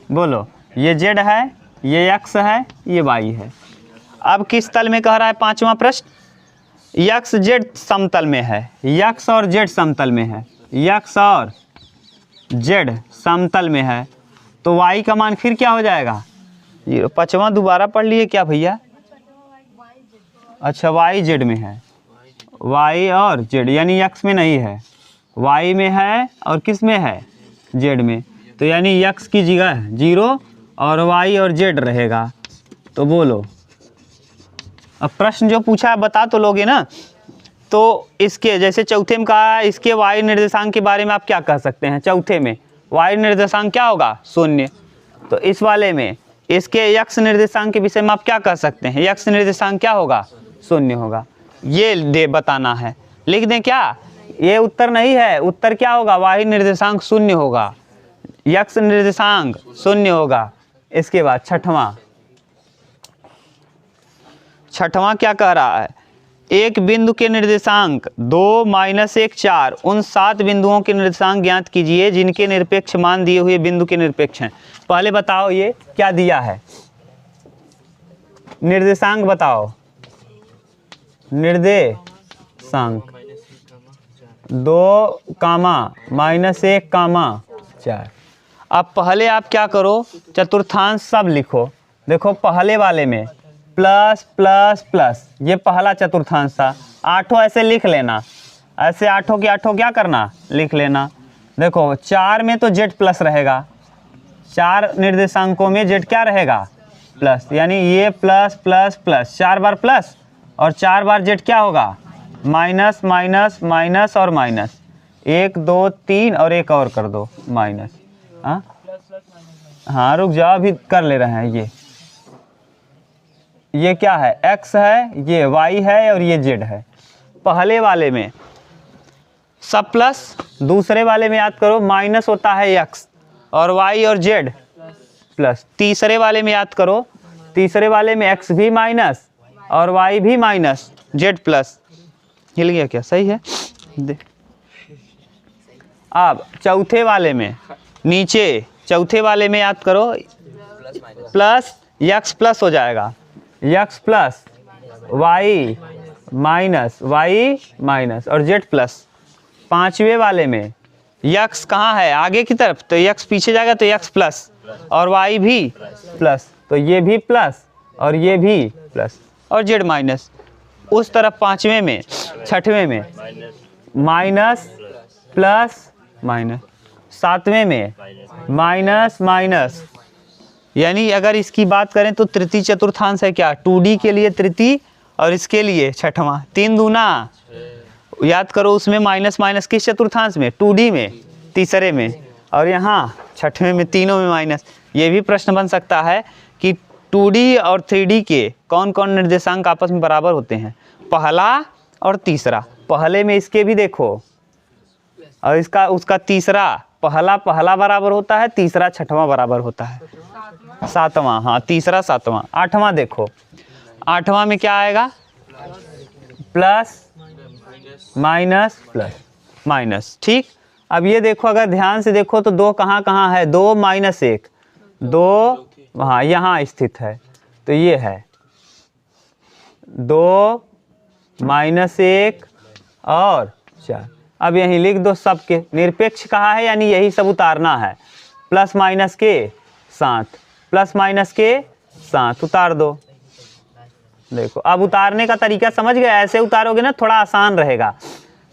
बोलो, ये z है, ये x है, ये y है। अब किस तल में कह रहा है? 5वां प्रश्न, x z समतल में है, x और z समतल में है, x और z समतल में है, तो y का मान फिर क्या हो जाएगा? 0। 5वां दोबारा पढ़ लिए क्या भैया? अच्छा y z में है, y और z यानी x में नहीं है, y में है और किस में है, z में। तो यानी x की जगह 0 और y और z रहेगा। तो बोलो, अब प्रश्न जो पूछा है बता तो लोगे ना। तो इसके जैसे चौथे में कहा है, इसके y निर्देशांक के बारे में आप क्या कह सकते हैं। चौथे में y निर्देशांक क्या होगा, 0। तो इस वाले में इसके x निर्देशांक के विषय में आप क्या कह सकते हैं, x निर्देशांक क्या होगा, 0 होगा। ये दे बताना है, लिख दें क्या, ये उत्तर नहीं है, उत्तर क्या होगा, y निर्देशांक 0 होगा, x निर्देशांक 0 होगा। इसके बाद छठवां क्या कह रहा है, एक बिंदु के निर्देशांक 2, -1, 4 उन 7 बिंदुओं के निर्देशांक ज्ञात कीजिए जिनके निरपेक्ष मान दिए हुए बिंदु के निरपेक्ष हैं। पहले बताओ ये क्या दिया है, निर्देशांक बताओ, निर्देशांक 2, -1, 4। अब पहले आप क्या करो, चतुर्थांश सब लिखो। देखो पहले वाले में प्लस प्लस प्लस, ये पहला चतुर्थांश था, 8 ऐसे लिख लेना, ऐसे 8 की 8 क्या करना, लिख लेना। देखो 4 में तो z प्लस रहेगा, 4 निर्देशांकों में z क्या रहेगा, प्लस, यानी ये प्लस प्लस प्लस 4 बार प्लस और 4 बार z क्या होगा, माइनस माइनस माइनस और माइनस, 1 2 3 और एक और कर दो माइनस। हाँ रुक जाओ, अभी कर ले रहे हैं। ये क्या है, x है, ये y है और ये z है। पहले वाले में सब प्लस, दूसरे वाले में याद करो माइनस होता है x और y और z प्लस। तीसरे वाले में याद करो, तीसरे वाले में x भी माइनस और y भी माइनस, z प्लस। हिल गया क्या, सही है। अब चौथे वाले में, नीचे चौथे वाले में याद करो, प्लस x प्लस हो जाएगा, x प्लस y माइनस और z प्लस। पांचवे वाले में x कहाँ है, आगे की तरफ, तो x पीछे जाएगा तो x प्लस और y भी प्लस, तो ये भी प्लस और ये भी प्लस और z माइनस। उस तरफ पांचवे में, छठवें में माइनस प्लस माइनस, सातवें में माइनस माइनस। यानी अगर इसकी बात करें तो तृतीय चतुर्थांश है क्या, 2D के लिए तृतीय और इसके लिए छठवां, 3 दूना याद करो। उसमें माइनस माइनस किस चतुर्थांश में, 2D में, तीसरे में, और यहाँ छठवें में, तीनों में माइनस। ये भी प्रश्न बन सकता है कि 2D और 3D के कौन कौन निर्देशांक आपस में बराबर होते हैं, पहला और तीसरा। पहले में इसके भी देखो और इसका उसका तीसरा, पहला बराबर होता है, तीसरा छठवां बराबर होता है, सातवां, हाँ तीसरा सातवां। आठवां देखो, आठवां में क्या आएगा, प्लस माइनस प्लस माइनस। ठीक, अब ये देखो, अगर ध्यान से देखो तो 2 कहाँ कहाँ है, 2 - 1, 2 वहाँ यहाँ स्थित है, तो ये है 2 -1 और 4। अब यहीं लिख दो सबके निरपेक्ष कहा है, यानी यही सब उतारना है, प्लस माइनस के साथ, प्लस माइनस के साथ उतार दो। देखो अब उतारने का तरीका समझ गए, ऐसे उतारोगे ना थोड़ा आसान रहेगा।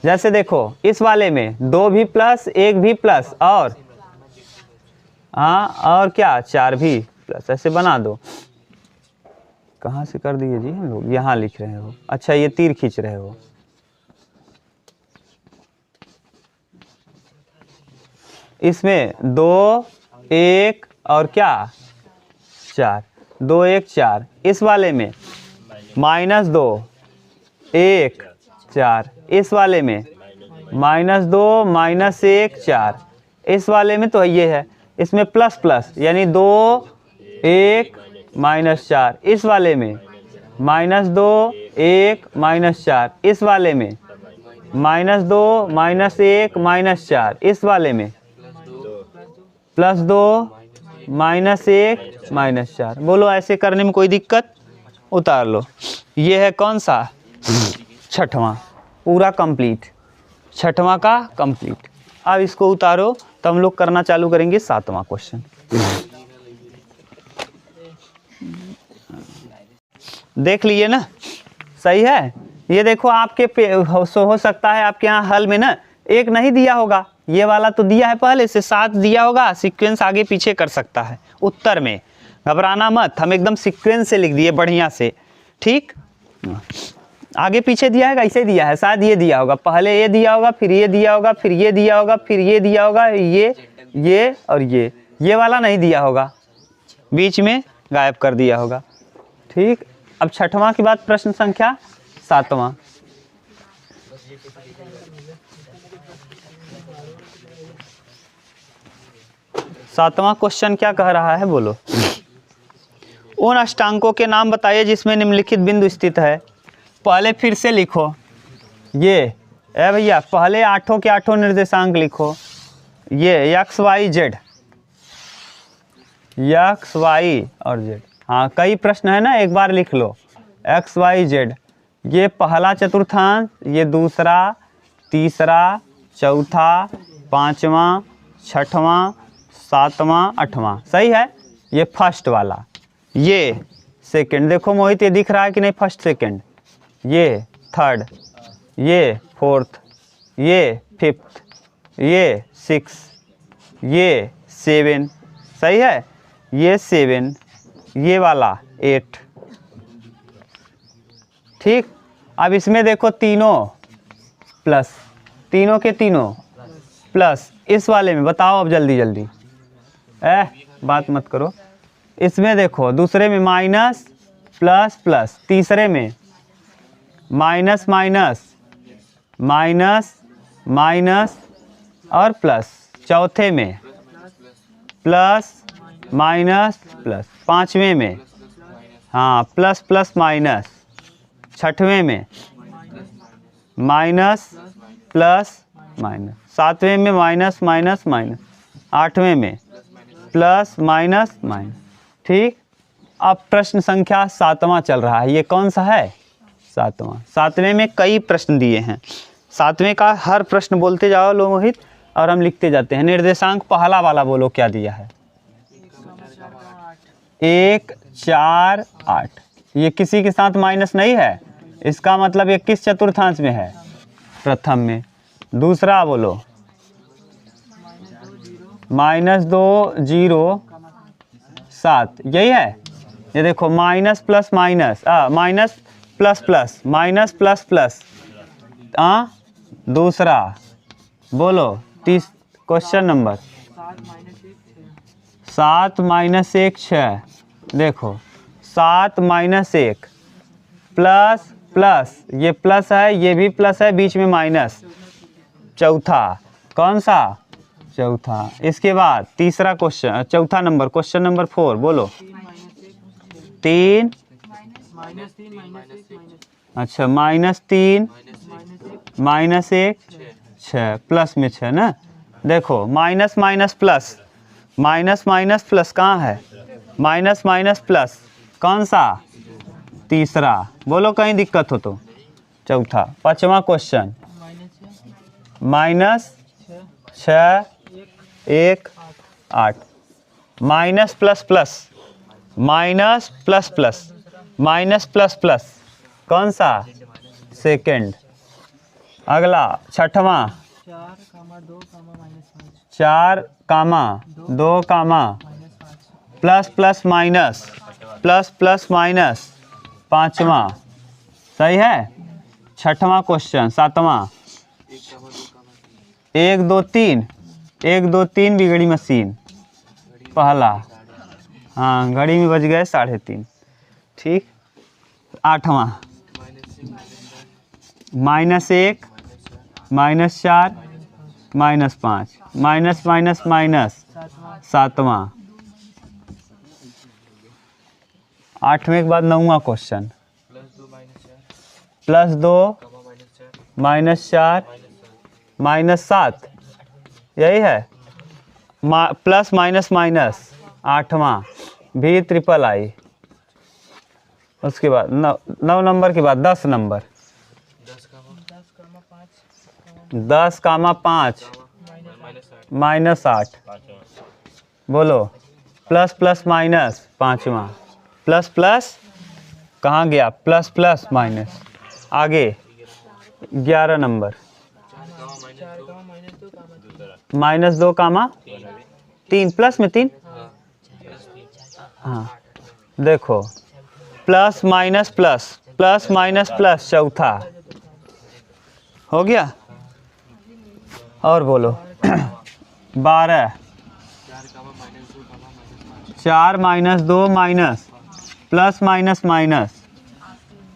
जैसे देखो इस वाले में 2 भी प्लस, 1 भी प्लस और और क्या 4 भी प्लस, ऐसे बना दो। कहाँ से कर दिए जी हम लोग, यहाँ लिख रहे हो, अच्छा ये तीर खींच रहे हो। इसमें 2 1 और क्या 4, 2 1 4। इस वाले में -2 1 4, इस वाले में -2 -1 4, इस वाले में तो ये है, इसमें प्लस प्लस यानी 2 1 -4, इस वाले में -2 1 -4, इस वाले में -2 -1 -4, इस वाले में +2 -1 -4। बोलो ऐसे करने में कोई दिक्कत, उतार लो। ये है कौन सा, छठवां, पूरा कंप्लीट, छठवां का कंप्लीट। अब इसको उतारो तो हम लोग करना चालू करेंगे 7वां क्वेश्चन। देख लिए ना, सही है। ये देखो आपके हो सकता है आपके यहाँ हल में ना एक नहीं दिया होगा, ये वाला तो दिया है पहले से, 7 दिया होगा, सीक्वेंस आगे पीछे कर सकता है उत्तर में, घबराना मत, हम एकदम सीक्वेंस से लिख दिए बढ़िया से, ठीक। आगे पीछे दिया है, कैसे दिया है, शायद ये दिया होगा, पहले ये दिया होगा, फिर ये दिया होगा, फिर ये दिया होगा, फिर ये दिया होगा, ये और ये वाला नहीं दिया होगा, बीच में गायब कर दिया होगा, ठीक। अब छठवां के बाद प्रश्न संख्या 7वां। सातवां क्वेश्चन क्या कह रहा है, बोलो। उन अष्टांकों के नाम बताइए जिसमें निम्नलिखित बिंदु स्थित है। पहले फिर से लिखो, ये भैया पहले 8 के 8 निर्देशांक लिखो, ये x y और z। हाँ कई प्रश्न है ना, एक बार लिख लो x y z। ये पहला चतुर्थांश, ये दूसरा, तीसरा, चौथा, पांचवा, छठवां, सातवां, आठवां, सही है। ये फर्स्ट वाला, ये सेकंड, देखो मोहित ये दिख रहा है कि नहीं, फर्स्ट सेकंड, ये थर्ड, ये फोर्थ, ये फिफ्थ, ये सिक्स, ये 7, सही है, ये 7, ये वाला 8, ठीक। अब इसमें देखो तीनों प्लस, तीनों के तीनों प्लस, इस वाले में बताओ अब जल्दी जल्दी, बात मत करो। इसमें देखो दूसरे में माइनस प्लस प्लस, तीसरे में माइनस माइनस माइनस माइनस और प्लस, चौथे में प्लस माइनस प्लस, पांचवें में हाँ प्लस प्लस माइनस, छठवें में माइनस प्लस माइनस, सातवें में माइनस माइनस माइनस, आठवें में प्लस माइनस माइनस, ठीक। अब प्रश्न संख्या 7वां चल रहा है, ये कौन सा है, 7वां। 7वें में कई प्रश्न दिए हैं, 7वें का हर प्रश्न बोलते जाओ लो मोहित, और हम लिखते जाते हैं। निर्देशांक पहला वाला बोलो क्या दिया है, 1 4 8, ये किसी के साथ माइनस नहीं है, इसका मतलब ये किस चतुर्थांश में है, प्रथम में। दूसरा बोलो -2 0 7, यही है। ये देखो minus plus minus, minus plus plus, minus plus plus, दूसरा बोलो, क्वेश्चन नंबर 7 - 1 6, देखो 7 - 1 प्लस प्लस, ये प्लस है, ये भी प्लस है, बीच में माइनस, चौथा कौन सा, चौथा। इसके बाद तीसरा क्वेश्चन, चौथा नंबर, क्वेश्चन नंबर 4 बोलो, 3 अच्छा -3 -1 6, प्लस में 6 ना। देखो minus minus plus, minus minus plus कहाँ है, माइनस माइनस प्लस कौन सा, तीसरा, बोलो कहीं दिक्कत हो तो, चौथा। पांचवा question -6 1 8, minus plus plus, minus plus plus, minus plus plus कौन सा, सेकंड। अगला छठवां 4 2 plus plus minus, plus plus minus, पांचवा, सही है। छठवां क्वेश्चन 7वां 1 2 3, 1 2 3 बिगड़ी मशीन, पहला, हाँ घड़ी में बज गए 3:30, ठीक। 8वां -1 -4 -5, माइनस माइनस माइनस, 7वां। 8वें के बाद 9वां क्वेश्चन +2 -4 -7, यही है, प्लस माइनस माइनस, 8वां VIII। उसके बाद 9 नंबर के बाद 10 नंबर, 10, 5 -8, बोलो प्लस प्लस माइनस, पांचवा, प्लस प्लस कहाँ गया, प्लस प्लस माइनस, आगे 11 नंबर -2 कामा 3 प्लस में 3। हाँ देखो plus minus plus plus minus plus चौथा हो गया। और बोलो 12 4 -2 minus plus minus minus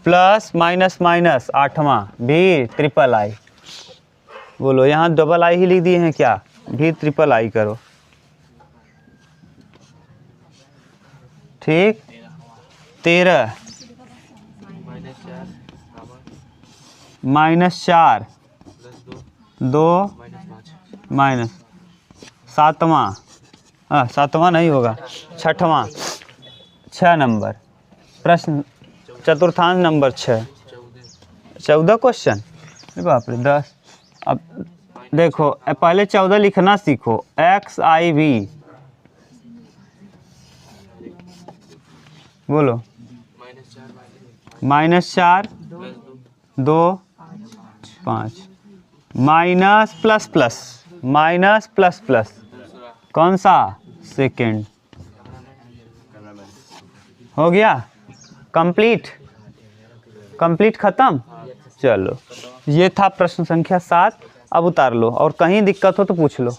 plus minus minus 8वां भी ट्रिपल आई। बोलो यहाँ डबल आई ही लिख दिए हैं क्या, भी ट्रिपल आई करो। ठीक 13 -4 2 माइनस 7वां 7वां नहीं होगा 6वां 6 नंबर प्रश्न चतुर्थांश नंबर 6 14 क्वेश्चन। बाप रे 10। अब देखो पहले 14 लिखना सीखो। XIV बोलो -4 2 5 minus plus plus minus plus plus कौन सा सेकेंड हो गया कंप्लीट खत्म। चलो ये था प्रश्न संख्या 7। अब उतार लो और कहीं दिक्कत हो तो पूछ लो।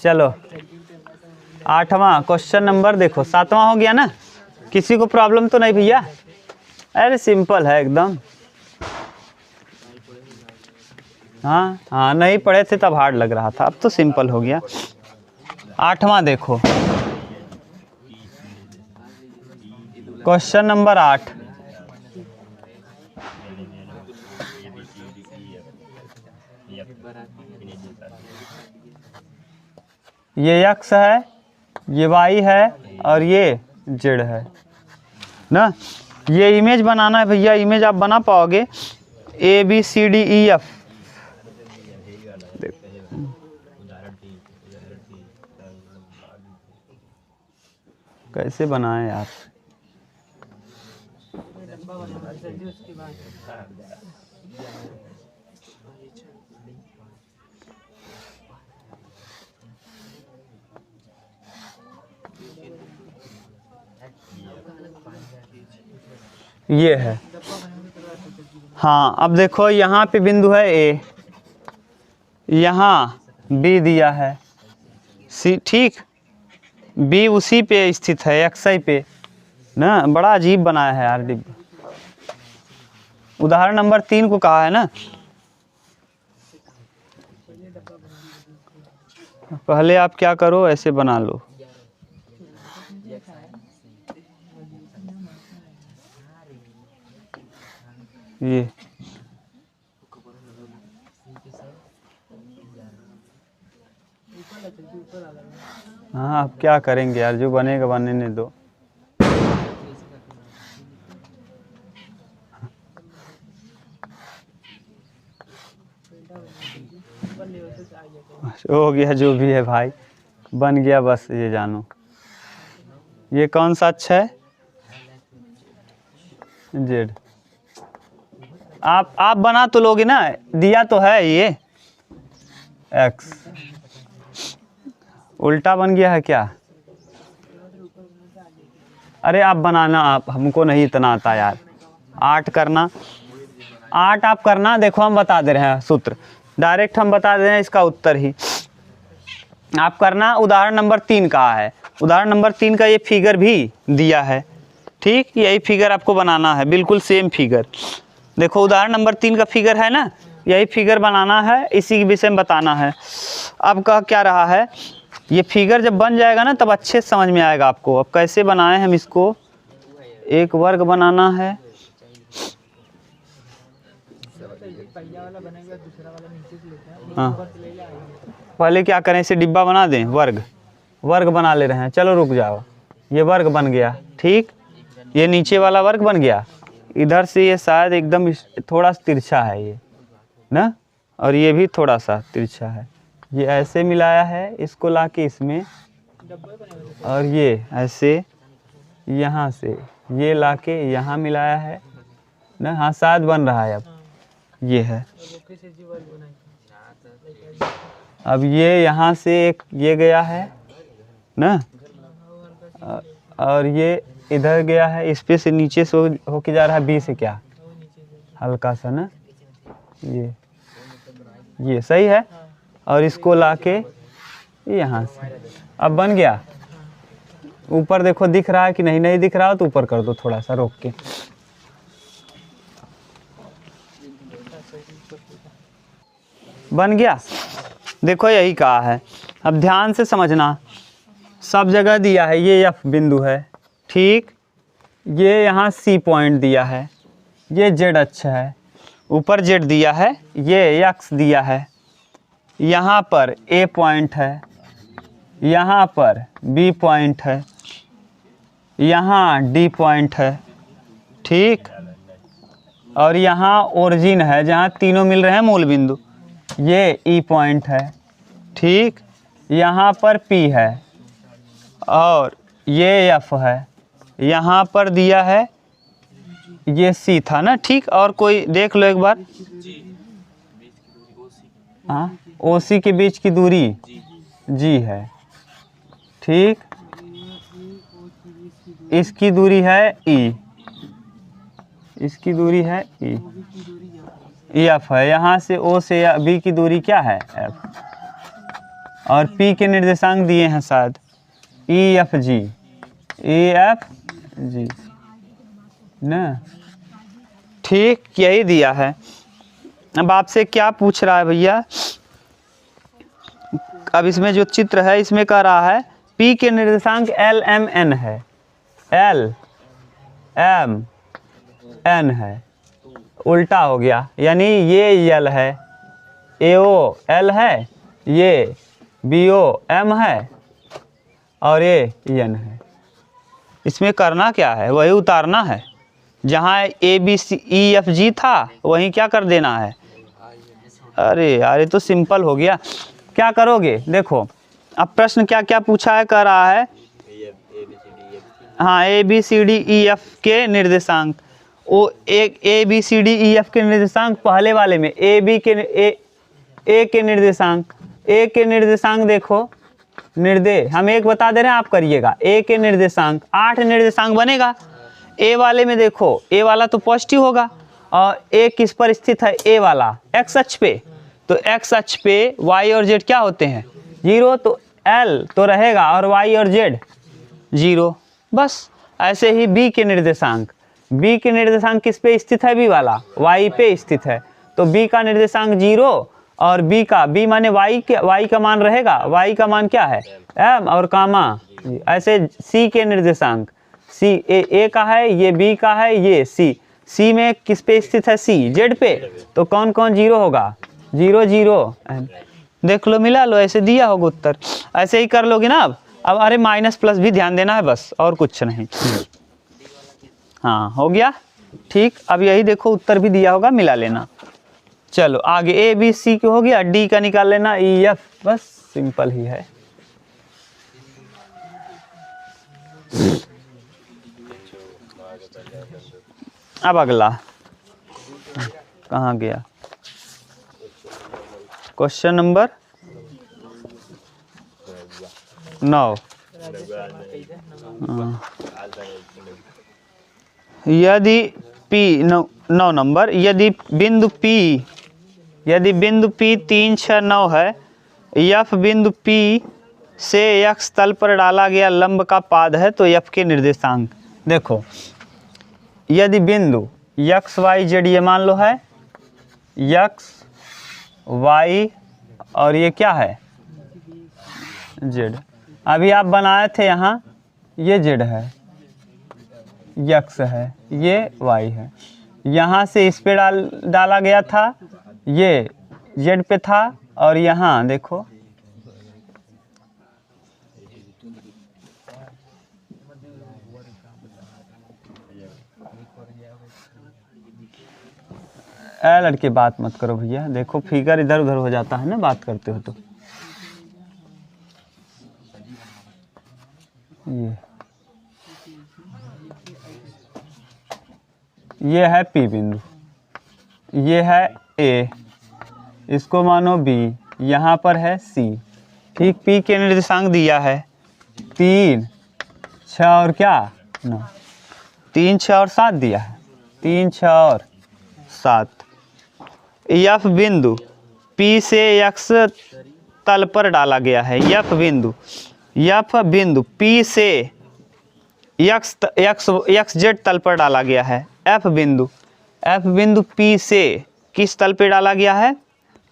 चलो 8वां क्वेश्चन नंबर देखो 7वां हो गया ना। किसी को प्रॉब्लम तो नहीं भैया? अरे सिंपल है एकदम। हाँ नहीं पढ़े थे तब हार्ड लग रहा था, अब तो सिंपल हो गया। 8वां देखो क्वेश्चन नंबर 8। ये x है, ये y है और ये z है ना। ये इमेज बनाना है भैया। इमेज आप बना पाओगे ABCDEF। कैसे बनाए यार? ये है। हाँ अब देखो यहाँ पे बिंदु है A, यहाँ B दिया है C। ठीक B उसी पे स्थित है XI पे ना। बड़ा अजीब बनाया है यार डिब्बा। उदाहरण नंबर 3 को कहा है ना। पहले आप क्या करो ऐसे बना लो। ये हाँ अब क्या करेंगे यार, जो बनेगा बनने दो। हो गया जो भी है भाई, बन गया बस ये जानो। ये कौन सा अच्छा है? जेड। आप बना तो लोगे ना, दिया तो है ये एक्स। उल्टा बन गया है क्या? अरे आप बनाना, आप हमको नहीं इतना आता यार। 8 करना, 8 आप करना। देखो हम बता दे रहे हैं सूत्र, डायरेक्ट हम बता दे रहे हैं इसका उत्तर ही। आप करना। उदाहरण नंबर 3 का है। उदाहरण नंबर 3 का ये फिगर भी दिया है। ठीक यही फिगर आपको बनाना है, बिल्कुल सेम फिगर। देखो उदाहरण नंबर 3 का फिगर है ना, यही फिगर बनाना है, इसी के विषय में बताना है। अब कह क्या रहा है, ये फिगर जब बन जाएगा ना तब अच्छे से समझ में आएगा आपको। अब कैसे बनाए हम इसको, एक वर्ग बनाना है। हाँ पहले क्या करें, इसे डिब्बा बना दें, वर्ग बना ले रहे हैं। चलो रुक जाओ, ये वर्ग बन गया। ठीक ये नीचे वाला वर्ग बन गया। इधर से ये शायद एकदम थोड़ा सा तिरछा है ये ना, और ये भी थोड़ा सा तिरछा है। ये ऐसे मिलाया है, इसको लाके इसमें, और ये ऐसे यहाँ से ये लाके यहाँ मिलाया है ना। हाँ शायद बन रहा है अब। ये है। अब ये यहाँ से एक ये गया है ना, और ये इधर गया है, इस पे से नीचे से होके जा रहा है बी से, क्या हल्का सा ना, ये सही है। और इसको लाके यहाँ से अब बन गया। ऊपर देखो दिख रहा है कि नहीं, नहीं दिख रहा हो तो ऊपर कर दो थोड़ा सा रोक के। बन गया। देखो यही कहा है। अब ध्यान से समझना, सब जगह दिया है, ये एफ बिंदु है, ठीक, ये यहाँ सी पॉइंट दिया है, ये जेड अक्ष है, ऊपर जेड दिया है, ये एक्स दिया है, यहाँ पर ए पॉइंट है, यहाँ पर बी पॉइंट है, यहाँ डी पॉइंट है, ठीक, और यहाँ ओरिजिन है जहाँ तीनों मिल रहे हैं मूल बिंदु, ये ई पॉइंट है, ठीक, यहाँ पर पी है और ये एफ है, यहाँ पर दिया है ये सी था ना, ठीक। और कोई देख लो एक बार, हाँ, ओ सी के बीच की दूरी जी है, ठीक, इसकी दूरी है ई, इसकी दूरी है ई, एफ है, यहाँ से ओ से बी की दूरी क्या है एफ, और पी के निर्देशांक दिए हैं शायद ई एफ जी ना, ठीक, यही दिया है। अब आपसे क्या पूछ रहा है भैया, अब इसमें जो चित्र है इसमें कह रहा है P के निर्देशांक L M N है, L M N है, उल्टा हो गया, यानी ये L है, AO L है, ये BO M है और ये N है। इसमें करना क्या है, वही उतारना है, जहाँ ABCEFG था वहीं क्या कर देना है। अरे यार ये तो सिंपल हो गया। क्या करोगे, देखो अब प्रश्न क्या क्या पूछा है, कर रहा है हाँ ABCDEF के निर्देशांक, वो एक ABCDEF के निर्देशांक पहले वाले में ए के निर्देशांक, ए के निर्देशांक देखो, हम एक बता दे रहे हैं, आप करिएगा। ए के निर्देशांक 8 निर्देशांक बनेगा। ए वाले में देखो, ए वाला तो पॉजिटिव होगा, और ए किस पर स्थित है, ए वाला एक्स अक्ष पे, तो एक्स अक्ष पे वाई और जेड क्या होते हैं 0, तो एल तो रहेगा और वाई और जेड 0। बस ऐसे ही बी के निर्देशांक, बी के निर्देशांक किस पे स्थित है, बी वाला वाई पे स्थित है, तो बी का निर्देशांक 0 और बी माने वाई का मान रहेगा, वाई का मान क्या है एम और कामा। ऐसे सी के निर्देशांक, सी ए का है, ये बी का है, ये सी में किस पे स्थित है, सी जेड पे, तो कौन कौन 0 होगा, 0 0 देख लो, मिला लो, ऐसे दिया होगा उत्तर, ऐसे ही कर लोगे ना। अब अरे माइनस प्लस भी ध्यान देना है बस, और कुछ नहीं। हाँ हो गया, ठीक। अब यही देखो उत्तर भी दिया होगा, मिला लेना। चलो आगे ए बी सी के हो गया, डी का निकाल लेना ई एफ, बस सिंपल ही है। अब अगला कहाँ गया, क्वेश्चन नंबर 9। यदि P 9 नंबर, यदि बिंदु P 3 6 9 है, F बिंदु P से x तल पर डाला गया लंब का पाद है, तो F के निर्देशांक देखो। यदि बिंदु x y z ये मान लो है x y और ये क्या है z, अभी आप बनाए थे यहाँ, ये z है, x है, ये y है, यहाँ से इस पे डाला गया था, ये z पे था, और यहाँ देखो लड़के बात मत करो भैया, देखो फिगर इधर उधर हो जाता है ना बात करते हो तो। ये है P बिंदु, ये है ए, इसको मानो बी, यहाँ पर है सी। ठीक, पी के निर्देशांक दिया है 3, 6 और क्या 9, 3, 6 और 7 दिया है, 3, 6 और 7। एफ बिंदु पी से एक्स तल पर डाला गया है। एफ बिंदु पी से एक्स जेड तल पर डाला गया है। एफ बिंदु पी से किस तल पे डाला गया है?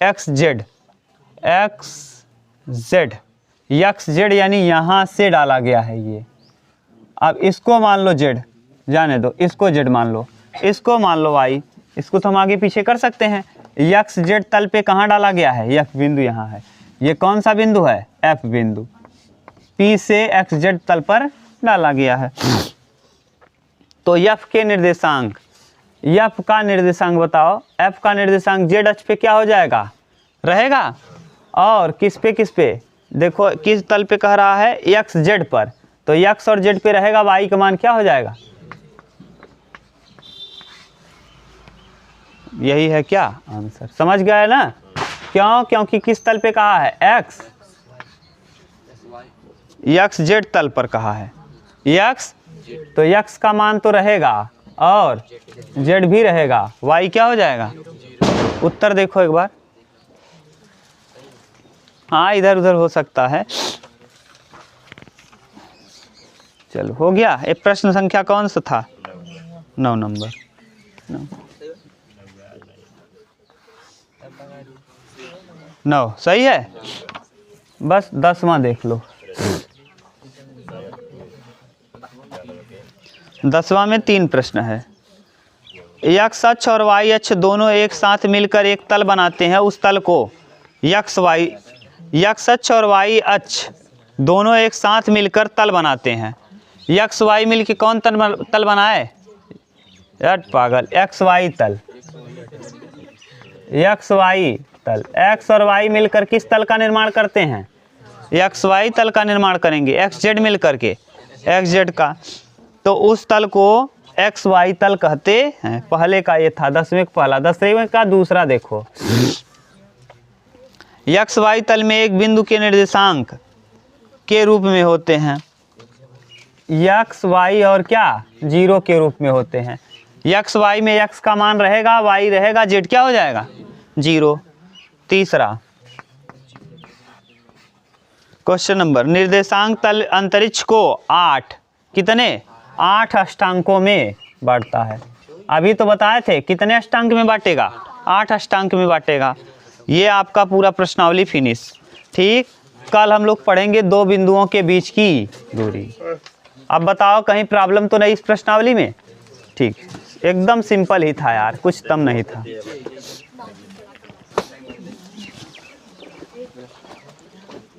एक्स जेड यानी यहाँ से डाला गया है ये। अब इसको मान लो जेड, जाने दो, इसको जेड मान लो, इसको मान लो वाई, इसको तो हम आगे पीछे कर सकते हैं। एक्स जेड तल पे कहाँ डाला गया है? एफ बिंदु यहाँ है। ये कौन सा बिंदु है? एफ बिंदु पी से एक्स जेड तल पर डाला गया है। तो एफ के निर्देशांक, एफ का निर्देशांक बताओ। एफ का निर्देशांक जेड अक्ष पे क्या हो जाएगा? रहेगा। और किस पे देखो, किस तल पे कह रहा है? एक्स जेड पर, तो एक्स और जेड पे रहेगा। वाई का मान क्या हो जाएगा? यही है क्या आंसर? समझ गए ना? क्यों? क्योंकि किस तल पे कहा है? एक्स जेड तल पर कहा है। एक्स, तो एक्स का मान तो रहेगा और जेड भी रहेगा। वाई क्या हो जाएगा? उत्तर देखो एक बार। हाँ, इधर उधर हो सकता है। चलो, हो गया। एक प्रश्न संख्या कौन सा था? 9 नंबर। 9 सही है। बस 10वां देख लो। 10वां में 3 प्रश्न है। एक्स अक्ष और वाई अक्ष दोनों एक साथ मिलकर एक तल बनाते हैं। उस तल को एक्स अक्ष और वाई अक्ष दोनों एक साथ मिलकर तल बनाते हैं। एक्स वाई मिलकर कौन तल बनाए? यार पागल, एक्स वाई तल। एक्स और वाई मिलकर किस तल का निर्माण करते हैं? एक्स वाई तल का निर्माण करेंगे। एक्स जेड मिलकर के एक्स जेड का, तो उस तल को एक्स वाई तल कहते हैं। पहले का ये था, 10वें का पहला। 10वें का दूसरा देखो। एक्स वाई तल में एक बिंदु के निर्देशांक के रूप में होते हैं। एक्स वाई और क्या 0 के रूप में होते हैं। एक्स वाई में एक्स का मान रहेगा, वाई रहेगा, जेड क्या हो जाएगा? 0। तीसरा क्वेश्चन नंबर, निर्देशांक तल अंतरिक्ष को 8 अष्टांकों में बांटता है। अभी तो बताए थे कितने अष्टांक में बांटेगा? 8 अष्टांक में बांटेगा। ये आपका पूरा प्रश्नावली फिनिश। ठीक, कल हम लोग पढ़ेंगे 2 बिंदुओं के बीच की दूरी। अब बताओ, कहीं प्रॉब्लम तो नहीं इस प्रश्नावली में? ठीक, एकदम सिंपल ही था यार, कुछ तम नहीं था।